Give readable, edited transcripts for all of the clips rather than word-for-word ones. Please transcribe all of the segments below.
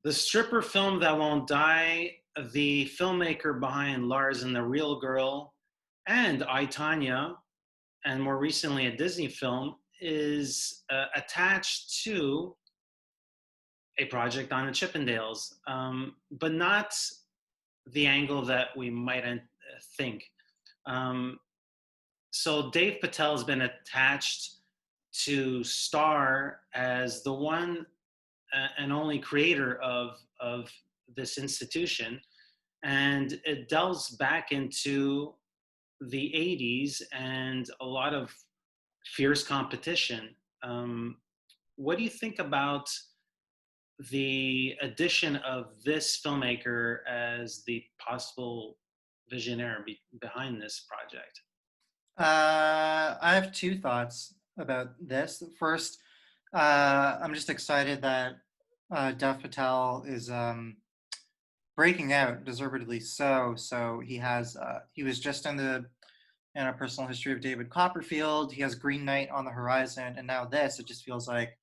The stripper film that won't die, the filmmaker behind Lars and the Real Girl, and I, Tanya, and more recently a Disney film, is attached to a project on the Chippendales, but not the angle that we might think. So Dave Patel has been attached to star as the one and only creator of this institution, and it delves back into the 80s and a lot of fierce competition. What do you think about the addition of this filmmaker as the possible visionary behind this project? I have two thoughts about this. First, I'm just excited that Dev Patel is breaking out, deservedly so. So he was just in a personal history of David Copperfield. He has Green Knight on the horizon, and now this. It just feels like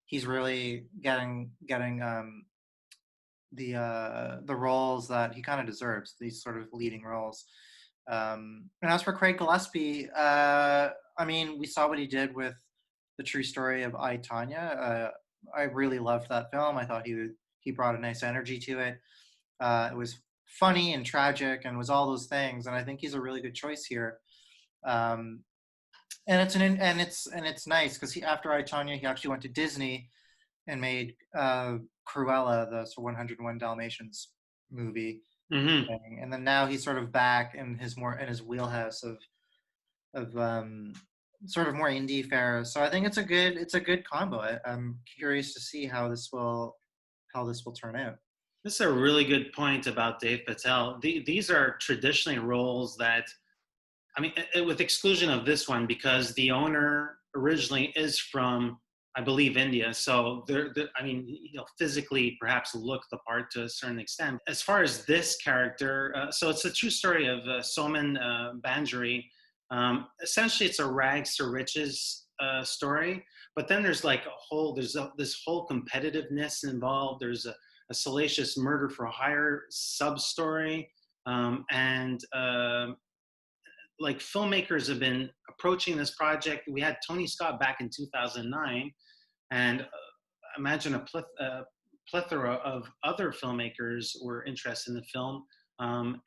he's really getting the roles that he kind of deserves. These sort of leading roles. And as for Craig Gillespie, I mean, we saw what he did with The True Story of I, Tanya. I really loved that film. I thought he brought a nice energy to it. It was funny and tragic and was all those things. And I think he's a really good choice here. And it's nice because after I, Tanya, he actually went to Disney and made Cruella, the 101 Dalmatians movie. Mm-hmm. And then now he's sort of back in his wheelhouse of sort of more indie fare. So I think it's a good combo. I'm curious to see how this will turn out. This is a really good point about Dave Patel. These are traditionally roles that, I mean, with exclusion of this one, because the owner originally is from, I believe, India. So I mean, physically perhaps look the part to a certain extent. As far as this character, so it's a true story of Soman Banjari. Essentially, it's a rags to riches story. But then there's like this whole competitiveness involved. There's a salacious murder for hire sub-story. And like filmmakers have been approaching this project. We had Tony Scott back in 2009, and imagine a plethora of other filmmakers were interested in the film.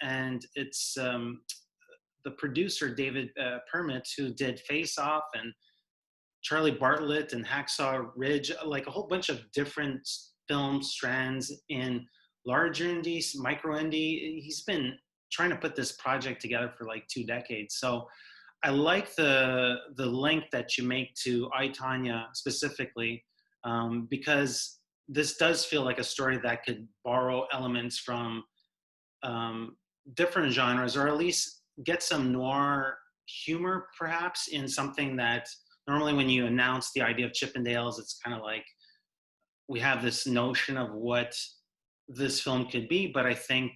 And it's the producer, David Permit, who did Face Off and Charlie Bartlett and Hacksaw Ridge, like a whole bunch of different film strands in larger indies, micro indie. He's been trying to put this project together for like 2 decades. So I like the link that you make to I, Tanya specifically, because this does feel like a story that could borrow elements from different genres, or at least get some noir humor perhaps in something that normally when you announce the idea of Chippendales, it's kind of like we have this notion of what this film could be. But I think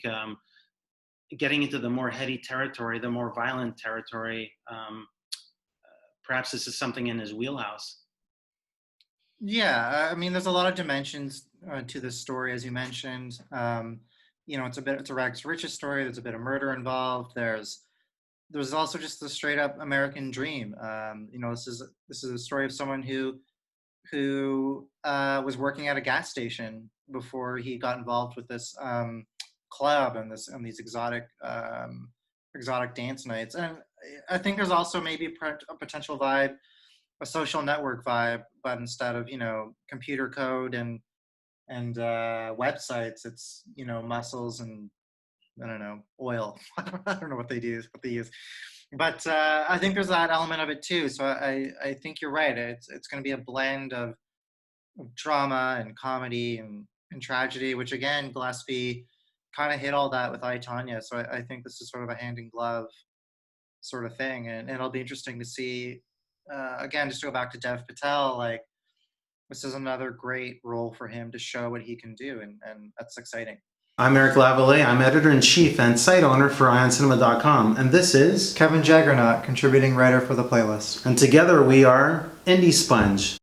getting into the more heady territory, the more violent territory, perhaps this is something in his wheelhouse. Yeah, I mean, there's a lot of dimensions to this story, as you mentioned. It's a rags to riches story. There's a bit of murder involved. There's also just the straight up American dream. This is a story of someone who was working at a gas station before he got involved with this club and these exotic dance nights. And I think there's also maybe a potential vibe, a social network vibe, but instead of computer code and websites, it's muscles and I don't know, oil. I don't know what they use, but I think there's that element of it too. So I think you're right. It's going to be a blend of drama and comedy and tragedy, which again, Gillespie kind of hit all that with I, Tanya. So I think this is sort of a hand in glove sort of thing, and it'll be interesting to see. Again, just to go back to Dev Patel, like this is another great role for him to show what he can do, and that's exciting. I'm Eric Lavallée. I'm editor-in-chief and site owner for IONCINEMA.com, and this is Kevin Jagernauth, contributing writer for the playlist. And together we are IndieSponge.